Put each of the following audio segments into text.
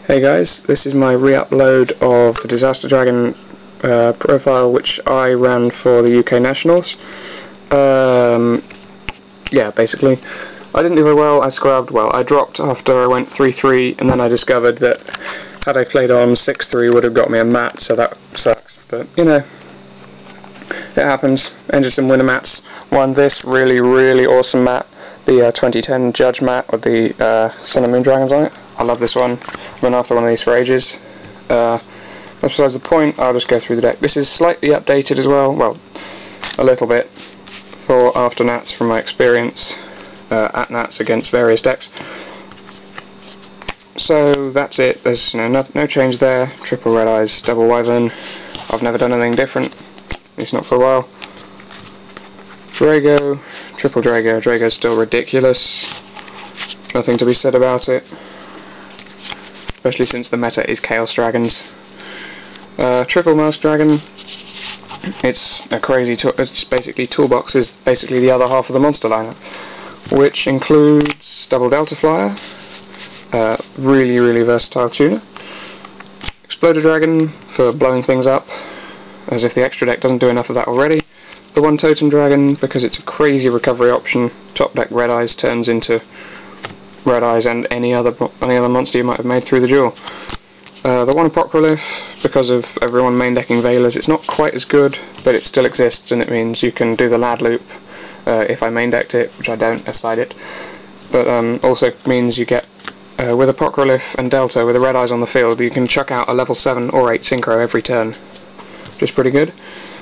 Hey guys, this is my re-upload of the Disaster Dragon profile which I ran for the UK Nationals. Yeah, basically. I didn't do very well, I scrubbed well. I dropped after I went 3-3 and then I discovered that had I played on 6-3 would have got me a mat, so that sucks. But, you know, it happens. Entered some winner mats. Won this really awesome mat, the 2010 Judge mat with the Sun and Moon Dragons on it. I love this one. I've been after one of these for ages. Besides the point, I'll just go through the deck. This is slightly updated as well, a little bit, for after nats from my experience at nats against various decks. So that's it. There's no change there. Triple red eyes, double wyvern. I've never done anything different. At least not for a while. Drago, triple Drago. Drago's still ridiculous. Nothing to be said about it. Especially since the meta is Chaos Dragons. Triple Mask Dragon. It's a crazy. It's basically Toolbox is basically the other half of the monster lineup, which includes double Delta Flyer, really versatile tuner. Exploded Dragon for blowing things up, as if the extra deck doesn't do enough of that already. The one Totem Dragon because it's a crazy recovery option. Top deck Red Eyes turns into Red Eyes and any other monster you might have made through the duel. The one Apocryph, because of everyone main decking Veilers, it's not quite as good, but it still exists, and it means you can do the Lad Loop if I main decked it, which I don't, aside it. But also means you get, with Apocryph and Delta, with the Red Eyes on the field, you can chuck out a level 7 or 8 Synchro every turn, which is pretty good.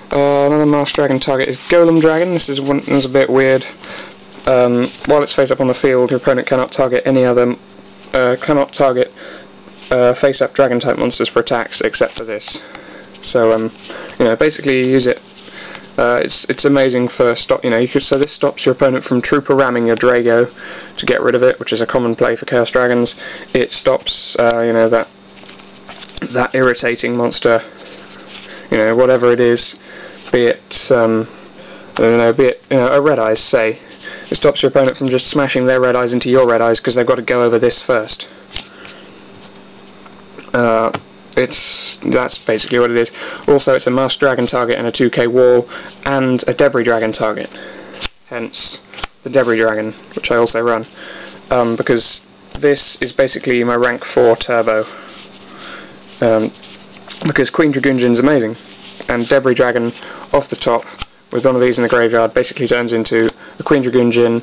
Another Masked Dragon target is Golem Dragon. This is a bit weird. While it's face up on the field, your opponent cannot target face-up Dragon-type monsters for attacks except for this. So, basically you use it. It's amazing for stop. So this stops your opponent from Trooper ramming your Drago to get rid of it, which is a common play for Chaos Dragons. It stops, that irritating monster. Whatever it is, be it a Red Eyes, say. It stops your opponent from just smashing their Red Eyes into your Red Eyes because they've got to go over this first. That's basically what it is. Also, it's a Masked Dragon target and a 2k wall, and a Debris Dragon target. Hence, the Debris Dragon, which I also run. Because this is basically my rank 4 turbo. Because Queen Dragun Djinn is amazing, and Debris Dragon off the top with one of these in the graveyard basically turns into a Queen Dragun Djinn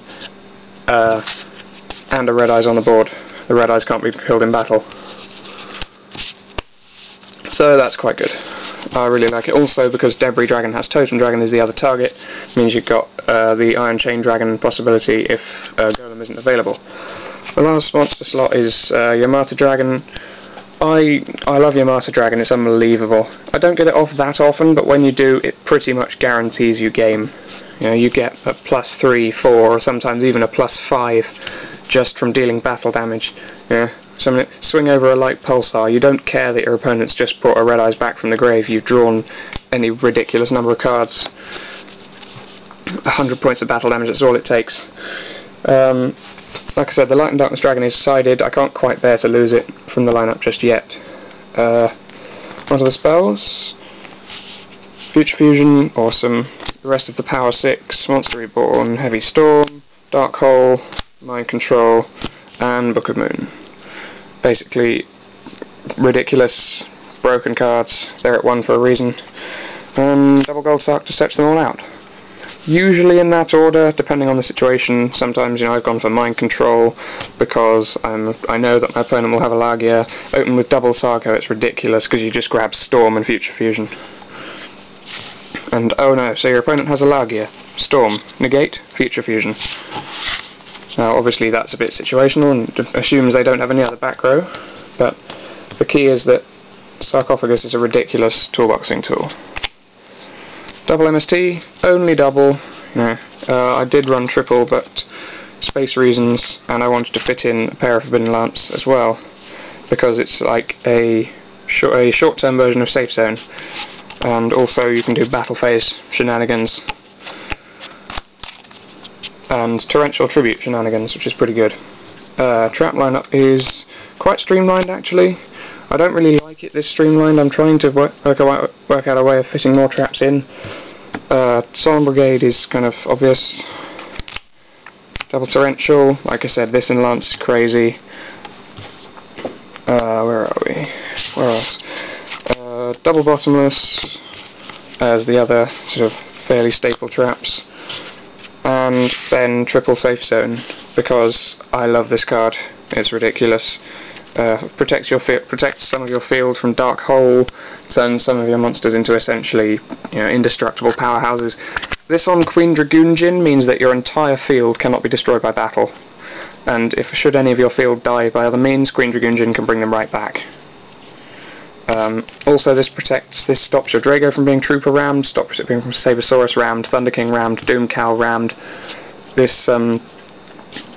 and a Red Eyes on the board. The Red Eyes can't be killed in battle. So that's quite good. I really like it. Also, because Debris Dragon has Totem Dragon as the other target, means you've got the Iron Chain Dragon possibility if Golem isn't available. The last monster slot is Yamata Dragon. I love Yamata Dragon, it's unbelievable. I don't get it off that often, but when you do, it pretty much guarantees you game. You get a +3, 4, or sometimes even a +5 just from dealing battle damage. Swing over a light pulsar, you don't care that your opponent's just brought a Red Eyes back from the grave, you've drawn any ridiculous number of cards. 100 points of battle damage, that's all it takes. Like I said, the Light and Darkness Dragon is sided. I can't quite bear to lose it from the lineup just yet. Onto the spells. Future Fusion, awesome. The rest of the Power 6, Monster Reborn, Heavy Storm, Dark Hole, Mind Control, and Book of Moon. Basically, ridiculous, broken cards. They're at 1 for a reason. And double Gold Sark to stretch them all out. Usually in that order, depending on the situation. Sometimes, I've gone for Mind Control because I know that my opponent will have a Lagia. Open with double Sarko, it's ridiculous because you just grab Storm and Future Fusion. And oh no, so your opponent has a Lagia. Storm, negate, Future Fusion. Now obviously that's a bit situational and assumes they don't have any other back row, but the key is that Sarcophagus is a ridiculous toolboxing tool. Double MST, only double. I did run triple, but space reasons, and I wanted to fit in a pair of Forbidden Lance as well, because it's like a short-term version of Safe Zone, and also you can do battle phase shenanigans, and Torrential Tribute shenanigans, which is pretty good. Trap lineup is quite streamlined actually. I don't really like it this streamlined. I'm trying to work out a way of fitting more traps in. Solemn Brigade is kind of obvious. Double Torrential, like I said, this in Lance is crazy. Where are we? Where else? Double Bottomless as the other sort of fairly staple traps. And then Triple Safe Zone, because I love this card. It's ridiculous. Protects some of your field from Dark Hole, turns some of your monsters into essentially, indestructible powerhouses. This on Queen Dragun Djinn means that your entire field cannot be destroyed by battle, and if should any of your field die by other means, Queen Dragun Djinn can bring them right back. Also, this stops your Drago from being Trooper rammed, stops it being from Sabersaurus rammed, Thunder King rammed, Doom Cow rammed. This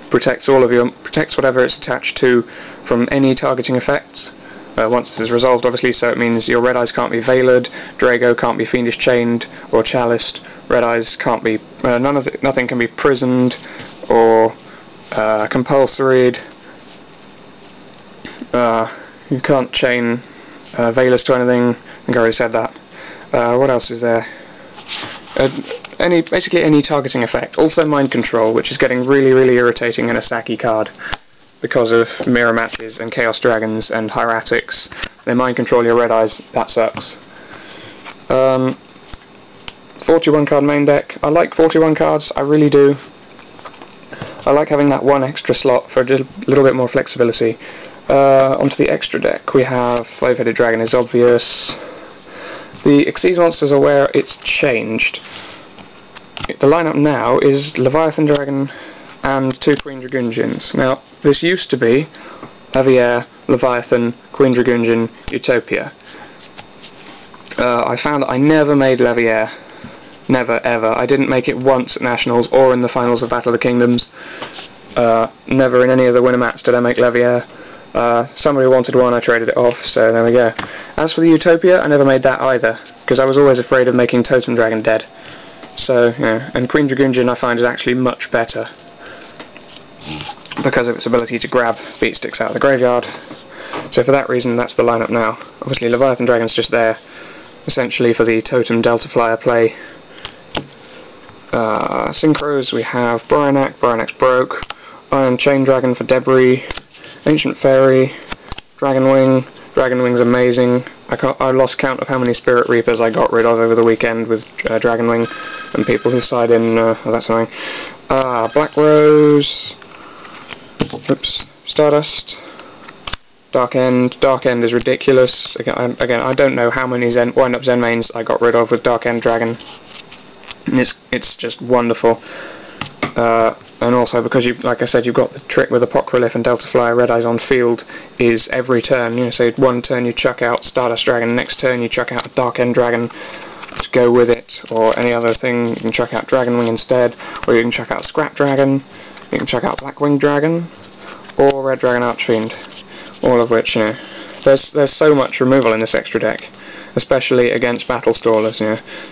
protects whatever it's attached to from any targeting effects. Once this is resolved, obviously, so it means your Red Eyes can't be Veilered, Drago can't be Fiendish Chained or Chaliced, Red Eyes can't be nothing can be prisoned or compulsoried. You can't chain Veilers to anything. I think I already said that. What else is there? Basically any targeting effect. Also Mind Control, which is getting really, really irritating in a Saki card because of mirror matches and Chaos Dragons and Hieratics. They mind control your Red Eyes. That sucks. 41 card main deck. I like 41 cards. I really do. I like having that one extra slot for a little bit more flexibility. Onto the extra deck we have Flave-Headed Dragon is obvious. The Xyz monsters are where it's changed. The lineup now is Leviathan Dragon and 2 Queen Dragun Djinns. Now, this used to be Leviair, Leviathan, Queen Dragun Djinn, Utopia. I found that I never made Leviair. Never, ever. I didn't make it once at Nationals or in the finals of Battle of the Kingdoms. Never in any of the winner mats did I make Leviair. Somebody wanted one, I traded it off, so there we go. As for the Utopia, I never made that either, because I was always afraid of making Totem Dragon dead. So, yeah, and Queen Dragun Djinn I find is actually much better, because of its ability to grab beat sticks out of the graveyard. So for that reason, that's the lineup now. Obviously Leviathan Dragon's just there, essentially for the Totem Delta Flyer play. Synchros, we have Bryanac's broke, Iron Chain Dragon for Debris, Ancient Fairy, Dragon Wing's amazing. I lost count of how many Spirit Reapers I got rid of over the weekend with Dragon Wing, and people who side in, that's annoying. Black Rose, Stardust, Dark End is ridiculous. Again, I don't know how many wind-up Zen mains I got rid of with Dark End Dragon. It's just wonderful. And also because like I said, you've got the trick with Apocryph and Delta Flyer Red Eyes on field is every turn, say one turn you chuck out Stardust Dragon, next turn you chuck out a Dark End Dragon to go with it, or any other thing. You can chuck out Dragon Wing instead, or you can chuck out Scrap Dragon, you can chuck out Black Wing Dragon, or Red Dragon Archfiend, all of which, there's so much removal in this extra deck, especially against Battle Stallers,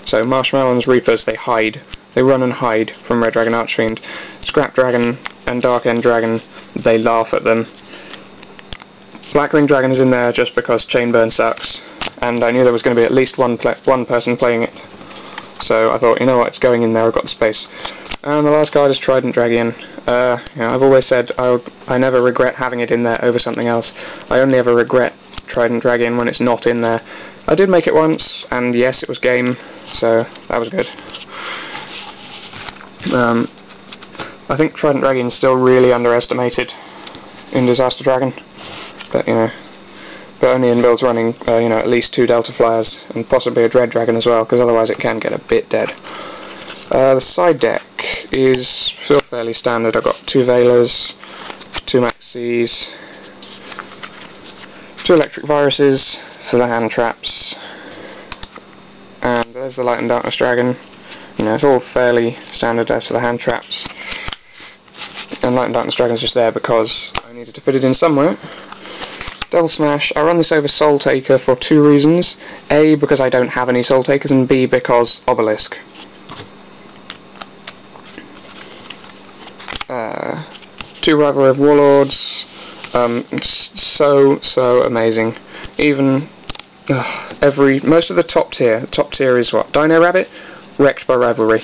So Marshmallows, Reapers, they hide. They run and hide from Red Dragon Archfiend. Scrap Dragon and Dark End Dragon, they laugh at them. Blackwing Dragon is in there just because Chainburn sucks, and I knew there was going to be at least one person playing it. So I thought, you know what, it's going in there, I've got the space. And the last card is Trident Dragon. I've always said I never regret having it in there over something else. I only ever regret Trident Dragon when it's not in there. I did make it once, and yes, it was game, so that was good. I think Trident Dragon is still really underestimated in Disaster Dragon, but only in builds running at least 2 Delta Flyers and possibly a Dread Dragon as well, because otherwise it can get a bit dead. The side deck is still fairly standard. I've got 2 Veilers, 2 Maxis, 2 Electric Viruses for the hand traps, and there's the Light and Darkness Dragon. It's all fairly standard as for the hand traps. And Light and Darkness Dragon's just there because I needed to fit it in somewhere. Devil Smash, I run this over Soul Taker for 2 reasons. A, because I don't have any Soul Takers, and B, because Obelisk. 2 Rivalry of Warlords, so amazing. even most of the top tier is what? Dino Rabbit, wrecked by Rivalry.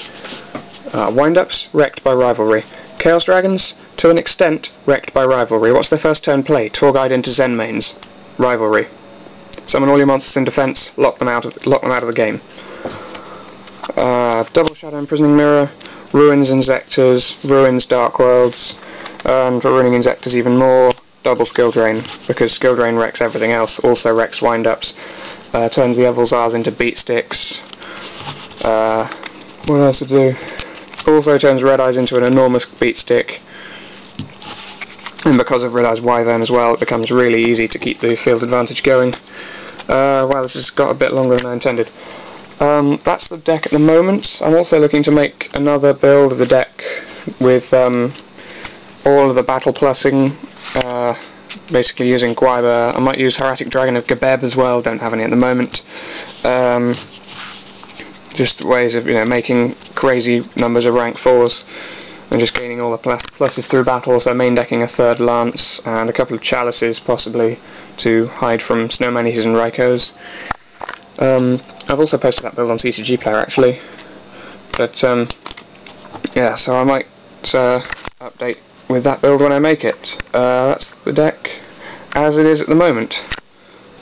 Wind-ups, wrecked by Rivalry. Chaos Dragons, to an extent, wrecked by Rivalry. What's their first turn play? Tour Guide into Zen mains. Rivalry. Summon all your monsters in defense, lock them out of the game. Double Shadow Imprisoning Mirror, Ruins Inzectors, Ruins Dark Worlds, and for ruining Inzectors even more, double Skill Drain, because Skill Drain wrecks everything else, also wrecks wind-ups, turns the Evilzars into beat sticks. What else to do? Also turns Red Eyes into an enormous beat stick, and because of Red Eyes Wyvern as well, it becomes really easy to keep the field advantage going. Wow, this has got a bit longer than I intended. That's the deck at the moment. I'm also looking to make another build of the deck with all of the battle plussing, basically using Guiber. I might use Hieratic Dragon of Gebeb as well, don't have any at the moment. Just ways of making crazy numbers of rank 4s and just gaining all the pluses through battle, so main decking a third Lance and a couple of Chalices possibly to hide from Snowman Eaters and Raikos. I've also posted that build on TCG Player actually, but yeah, so I might update with that build when I make it. That's the deck as it is at the moment,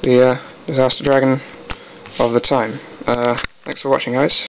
the Disaster Dragon of the time. Thanks for watching, guys.